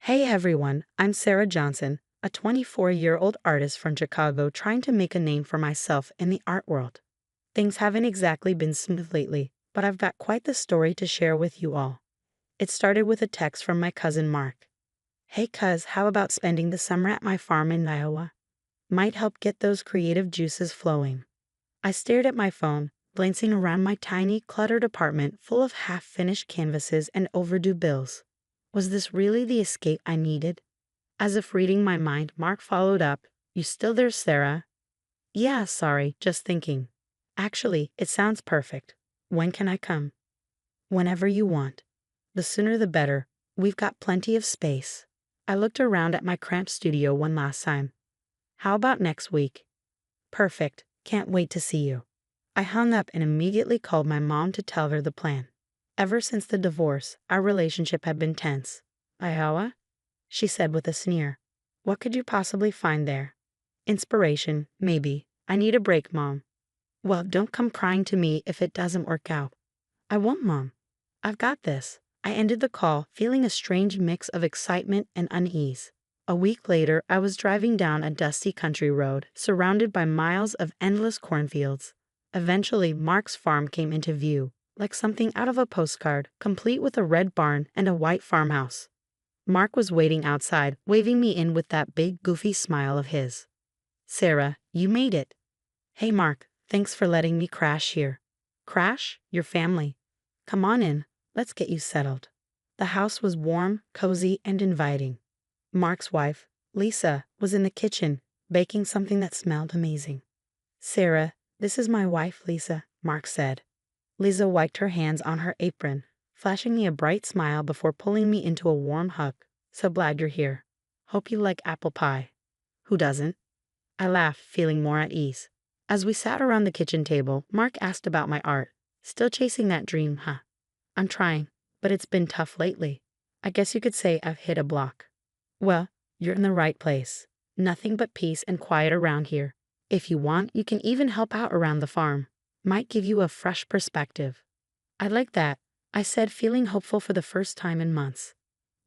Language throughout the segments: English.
Hey everyone, I'm Sarah Johnson, a 24-year-old artist from Chicago trying to make a name for myself in the art world. Things haven't exactly been smooth lately, but I've got quite the story to share with you all. It started with a text from my cousin Mark. Hey cuz, how about spending the summer at my farm in Iowa? Might help get those creative juices flowing. I stared at my phone, glancing around my tiny, cluttered apartment full of half-finished canvases and overdue bills. Was this really the escape I needed? As if reading my mind, Mark followed up, "You still there, Sarah?" "Yeah, sorry, just thinking." "Actually, it sounds perfect. When can I come?" "Whenever you want. The sooner the better. We've got plenty of space." I looked around at my cramped studio one last time. "How about next week?" "Perfect. Can't wait to see you." I hung up and immediately called my mom to tell her the plan. Ever since the divorce, our relationship had been tense. "Iowa?" she said with a sneer. "What could you possibly find there?" "Inspiration, maybe. I need a break, Mom." "Well, don't come crying to me if it doesn't work out." "I won't, Mom. I've got this." I ended the call, feeling a strange mix of excitement and unease. A week later, I was driving down a dusty country road, surrounded by miles of endless cornfields. Eventually, Mark's farm came into view, like something out of a postcard, complete with a red barn and a white farmhouse. Mark was waiting outside, waving me in with that big, goofy smile of his. "Sarah, you made it." "Hey, Mark, thanks for letting me crash here." "Crash? Your family. Come on in, let's get you settled." The house was warm, cozy, and inviting. Mark's wife, Lisa, was in the kitchen, baking something that smelled amazing. "Sarah, this is my wife, Lisa," Mark said. Lisa wiped her hands on her apron, flashing me a bright smile before pulling me into a warm hug. "So glad you're here. Hope you like apple pie." "Who doesn't?" I laughed, feeling more at ease. As we sat around the kitchen table, Mark asked about my art. "Still chasing that dream, huh?" "I'm trying, but it's been tough lately. I guess you could say I've hit a block." "Well, you're in the right place. Nothing but peace and quiet around here. If you want, you can even help out around the farm. Might give you a fresh perspective." "I like that," I said, feeling hopeful for the first time in months.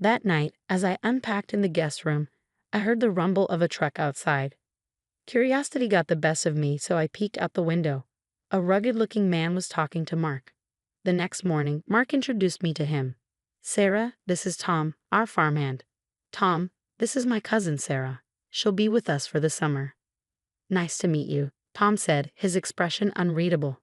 That night, as I unpacked in the guest room, I heard the rumble of a truck outside. Curiosity got the best of me, so I peeked out the window. A rugged-looking man was talking to Mark. The next morning, Mark introduced me to him. "Sarah, this is Tom, our farmhand. Tom, this is my cousin Sarah. She'll be with us for the summer." "Nice to meet you," Tom said, his expression unreadable.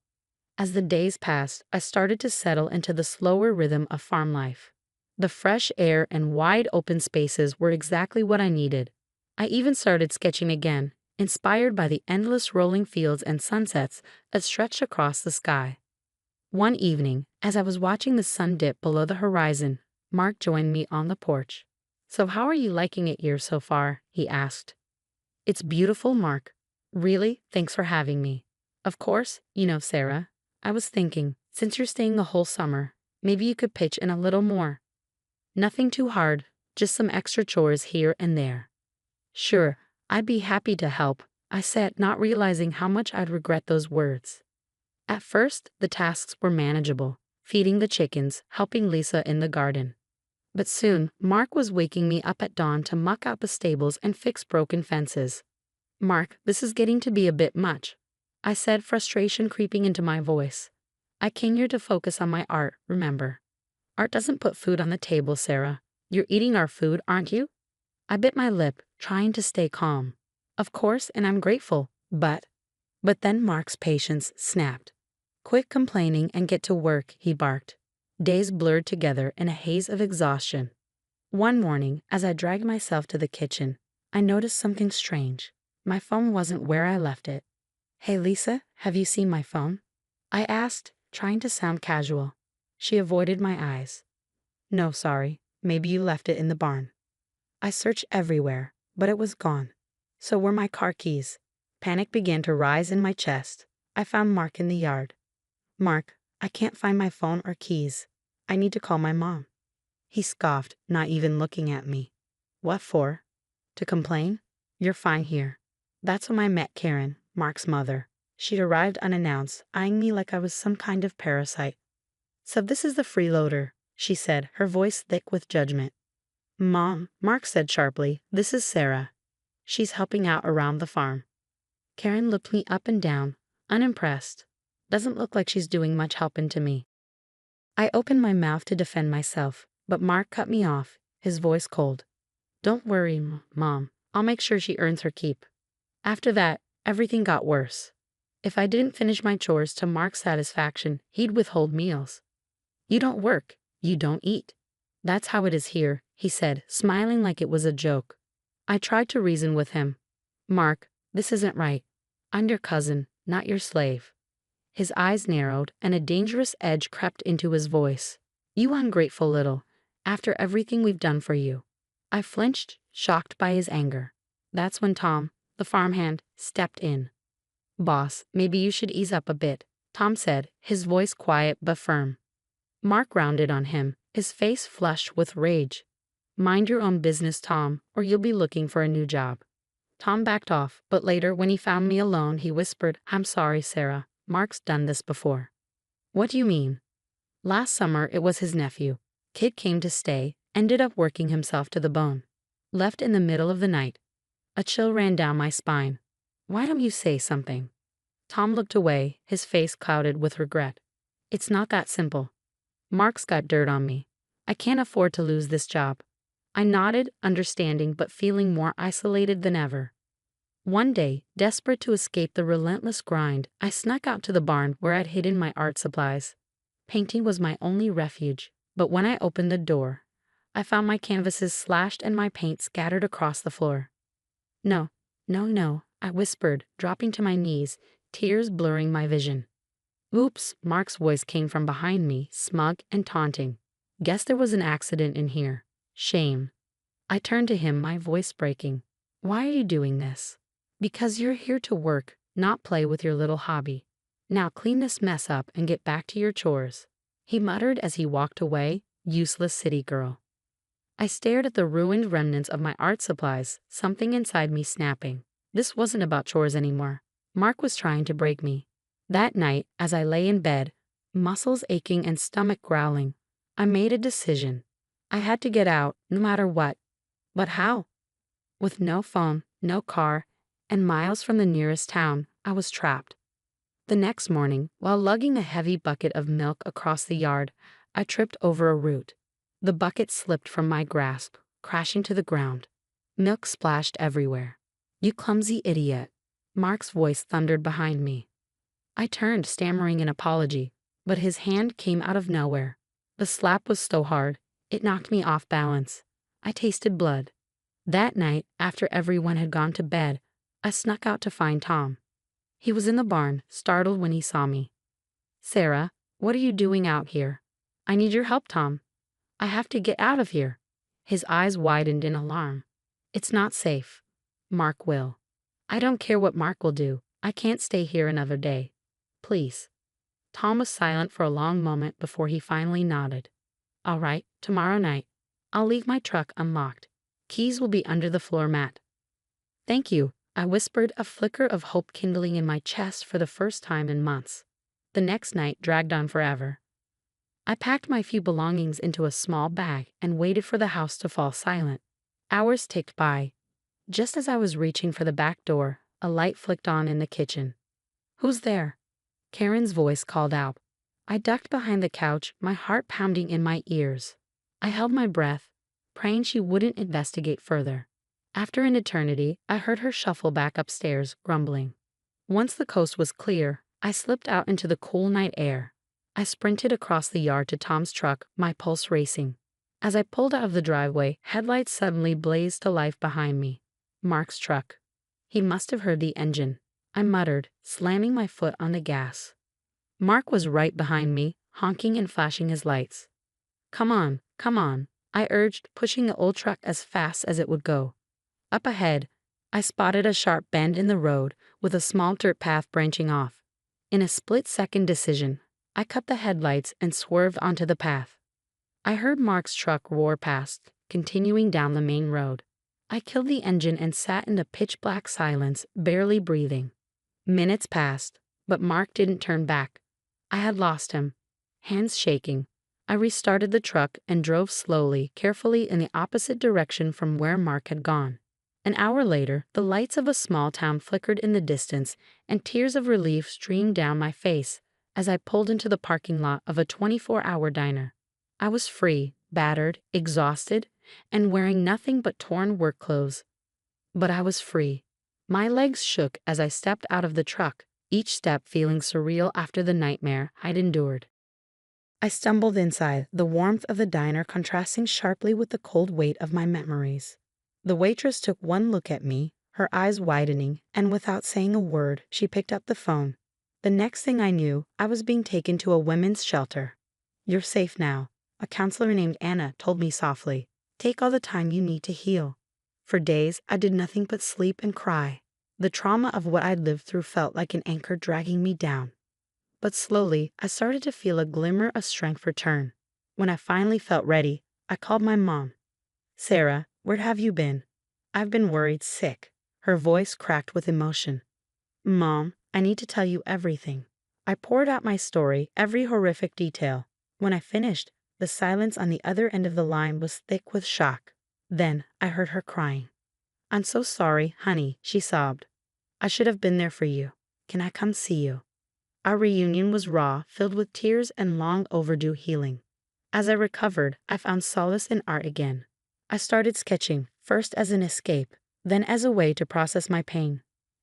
As the days passed, I started to settle into the slower rhythm of farm life. The fresh air and wide open spaces were exactly what I needed. I even started sketching again, inspired by the endless rolling fields and sunsets that stretched across the sky. One evening, as I was watching the sun dip below the horizon, Mark joined me on the porch. "So how are you liking it here so far?" he asked. "It's beautiful, Mark. Really, thanks for having me. Of course, Sarah, I was thinking, since you're staying the whole summer, maybe you could pitch in a little more. Nothing too hard, just some extra chores here and there." "Sure, I'd be happy to help," I said, not realizing how much I'd regret those words. At first, the tasks were manageable, feeding the chickens, helping Lisa in the garden. But soon, Mark was waking me up at dawn to muck out the stables and fix broken fences. "Mark, this is getting to be a bit much," I said, frustration creeping into my voice. "I came here to focus on my art, remember. Art doesn't put food on the table, Sarah. You're eating our food, aren't you?" I bit my lip, trying to stay calm. "Of course, and I'm grateful, but—" But then Mark's patience snapped. "Quit complaining and get to work," he barked. Days blurred together in a haze of exhaustion. One morning, as I dragged myself to the kitchen, I noticed something strange. My phone wasn't where I left it. "Hey Lisa, have you seen my phone?" I asked, trying to sound casual. She avoided my eyes. "No, sorry. Maybe you left it in the barn." I searched everywhere, but it was gone. So were my car keys. Panic began to rise in my chest. I found Mark in the yard. "Mark, I can't find my phone or keys. I need to call my mom." He scoffed, not even looking at me. "What for? To complain? You're fine here." That's when I met Karen, Mark's mother. She'd arrived unannounced, eyeing me like I was some kind of parasite. "So this is the freeloader," she said, her voice thick with judgment. Mom, Mark said sharply, this is Sarah. She's helping out around the farm. Karen looked me up and down, unimpressed. Doesn't look like she's doing much helping to me. I opened my mouth to defend myself, but Mark cut me off, his voice cold. Don't worry, Mom. I'll make sure she earns her keep. After that, everything got worse. If I didn't finish my chores to Mark's satisfaction, he'd withhold meals. You don't work, you don't eat. That's how it is here, he said, smiling like it was a joke. I tried to reason with him. Mark, this isn't right. I'm your cousin, not your slave. His eyes narrowed, and a dangerous edge crept into his voice. You ungrateful little, after everything we've done for you. I flinched, shocked by his anger. That's when Tom, the farmhand, stepped in. Boss, maybe you should ease up a bit, Tom said, his voice quiet but firm. Mark rounded on him, his face flushed with rage. Mind your own business, Tom, or you'll be looking for a new job. Tom backed off, but later when he found me alone, he whispered, I'm sorry, Sarah. Mark's done this before. What do you mean? Last summer, it was his nephew. Kid came to stay, ended up working himself to the bone. Left in the middle of the night. A chill ran down my spine. Why don't you say something? Tom looked away, his face clouded with regret. It's not that simple. Mark's got dirt on me. I can't afford to lose this job. I nodded, understanding but feeling more isolated than ever. One day, desperate to escape the relentless grind, I snuck out to the barn where I'd hidden my art supplies. Painting was my only refuge, but when I opened the door, I found my canvases slashed and my paint scattered across the floor. No, no, I whispered, dropping to my knees, tears blurring my vision. Oops, Mark's voice came from behind me, smug and taunting. Guess there was an accident in here. Shame. I turned to him, my voice breaking. Why are you doing this? Because you're here to work, not play with your little hobby. Now clean this mess up and get back to your chores. He muttered as he walked away, useless city girl. I stared at the ruined remnants of my art supplies, something inside me snapping. This wasn't about chores anymore. Mark was trying to break me. That night, as I lay in bed, muscles aching and stomach growling, I made a decision. I had to get out, no matter what. But how? With no phone, no car, and miles from the nearest town, I was trapped. The next morning, while lugging a heavy bucket of milk across the yard, I tripped over a root. The bucket slipped from my grasp, crashing to the ground. Milk splashed everywhere. You clumsy idiot. Mark's voice thundered behind me. I turned, stammering an apology, but his hand came out of nowhere. The slap was so hard, it knocked me off balance. I tasted blood. That night, after everyone had gone to bed, I snuck out to find Tom. He was in the barn, startled when he saw me. Sarah, what are you doing out here? I need your help, Tom. I have to get out of here. His eyes widened in alarm. It's not safe. Mark will. I don't care what Mark will do. I can't stay here another day. Please. Tom was silent for a long moment before he finally nodded. All right, tomorrow night. I'll leave my truck unlocked. Keys will be under the floor mat. Thank you, I whispered, a flicker of hope kindling in my chest for the first time in months. The next night dragged on forever. I packed my few belongings into a small bag and waited for the house to fall silent. Hours ticked by. Just as I was reaching for the back door, a light flicked on in the kitchen. Who's there? Karen's voice called out. I ducked behind the couch, my heart pounding in my ears. I held my breath, praying she wouldn't investigate further. After an eternity, I heard her shuffle back upstairs, grumbling. Once the coast was clear, I slipped out into the cool night air. I sprinted across the yard to Tom's truck, my pulse racing. As I pulled out of the driveway, headlights suddenly blazed to life behind me. Mark's truck. He must have heard the engine, I muttered, slamming my foot on the gas. Mark was right behind me, honking and flashing his lights. Come on, I urged, pushing the old truck as fast as it would go. Up ahead, I spotted a sharp bend in the road with a small dirt path branching off. In a split-second decision, I cut the headlights and swerved onto the path. I heard Mark's truck roar past, continuing down the main road. I killed the engine and sat in the pitch-black silence, barely breathing. Minutes passed, but Mark didn't turn back. I had lost him. Hands shaking, I restarted the truck and drove slowly, carefully in the opposite direction from where Mark had gone. An hour later, the lights of a small town flickered in the distance, and tears of relief streamed down my face as I pulled into the parking lot of a 24-hour diner. I was free, battered, exhausted, and wearing nothing but torn work clothes. But I was free. My legs shook as I stepped out of the truck, each step feeling surreal after the nightmare I'd endured. I stumbled inside, the warmth of the diner contrasting sharply with the cold weight of my memories. The waitress took one look at me, her eyes widening, and without saying a word, she picked up the phone. The next thing I knew, I was being taken to a women's shelter. "You're safe now," a counselor named Anna told me softly. "Take all the time you need to heal." For days, I did nothing but sleep and cry. The trauma of what I'd lived through felt like an anchor dragging me down. But slowly, I started to feel a glimmer of strength return. When I finally felt ready, I called my mom. "Sarah, where have you been?" "I've been worried sick." Her voice cracked with emotion. "Mom, I need to tell you everything." I poured out my story, every horrific detail. When I finished, the silence on the other end of the line was thick with shock. Then I heard her crying. "I'm so sorry, honey," she sobbed. "I should have been there for you. Can I come see you?" Our reunion was raw, filled with tears and long overdue healing. As I recovered, I found solace in art again. I started sketching, first as an escape, then as a way to process my pain.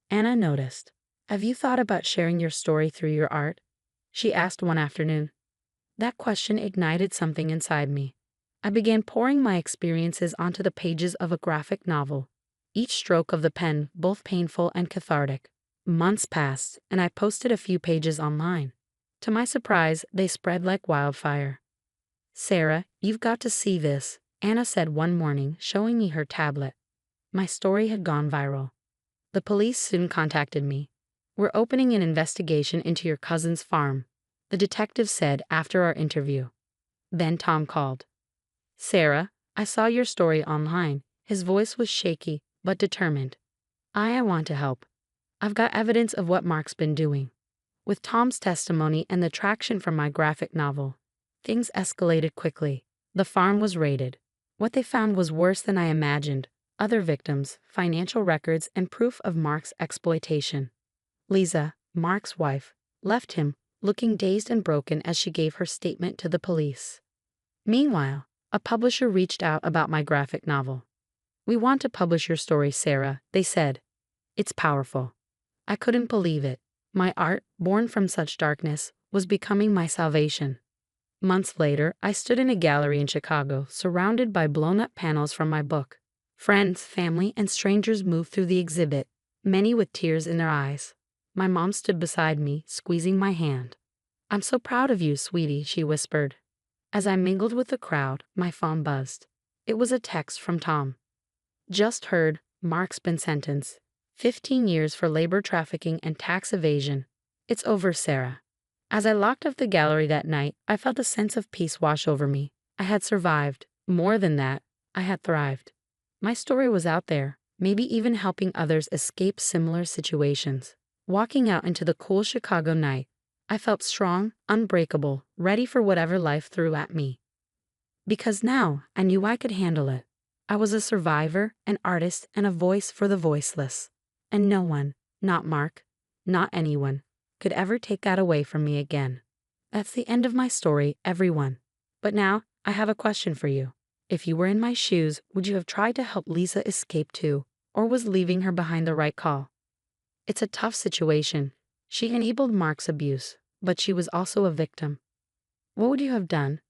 Anna noticed. "Have you thought about sharing your story through your art?" she asked one afternoon. That question ignited something inside me. I began pouring my experiences onto the pages of a graphic novel, each stroke of the pen both painful and cathartic. Months passed, and I posted a few pages online. To my surprise, they spread like wildfire. "Sarah, you've got to see this," Anna said one morning, showing me her tablet. My story had gone viral. "The police soon contacted me. We're opening an investigation into your cousin's farm," the detective said after our interview. Then Tom called. "Sarah, I saw your story online." His voice was shaky, but determined. I want to help. I've got evidence of what Mark's been doing." With Tom's testimony and the traction from my graphic novel, things escalated quickly. The farm was raided. What they found was worse than I imagined. Other victims, financial records, and proof of Mark's exploitation. Lisa, Mark's wife, left him, looking dazed and broken as she gave her statement to the police. Meanwhile, a publisher reached out about my graphic novel. "We want to publish your story, Sarah," they said. "It's powerful." I couldn't believe it. My art, born from such darkness, was becoming my salvation. Months later, I stood in a gallery in Chicago, surrounded by blown-up panels from my book. Friends, family, and strangers moved through the exhibit, many with tears in their eyes. My mom stood beside me, squeezing my hand. "I'm so proud of you, sweetie," she whispered. As I mingled with the crowd, my phone buzzed. It was a text from Tom. "Just heard, Mark's been sentenced. 15 years for labor trafficking and tax evasion. It's over, Sarah." As I locked up the gallery that night, I felt a sense of peace wash over me. I had survived. More than that, I had thrived. My story was out there, maybe even helping others escape similar situations. Walking out into the cool Chicago night, I felt strong, unbreakable, ready for whatever life threw at me. Because now I knew I could handle it. I was a survivor, an artist, and a voice for the voiceless. And no one, not Mark, not anyone, could ever take that away from me again. That's the end of my story, everyone. But now, I have a question for you. If you were in my shoes, would you have tried to help Lisa escape too, or was leaving her behind the right call? It's a tough situation. She enabled Mark's abuse, but she was also a victim. What would you have done?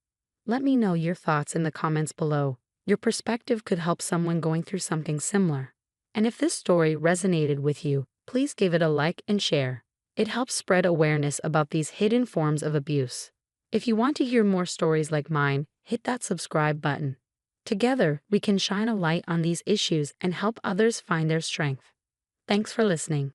Let me know your thoughts in the comments below. Your perspective could help someone going through something similar. And if this story resonated with you, please give it a like and share. It helps spread awareness about these hidden forms of abuse. If you want to hear more stories like mine, hit that subscribe button. Together, we can shine a light on these issues and help others find their strength. Thanks for listening.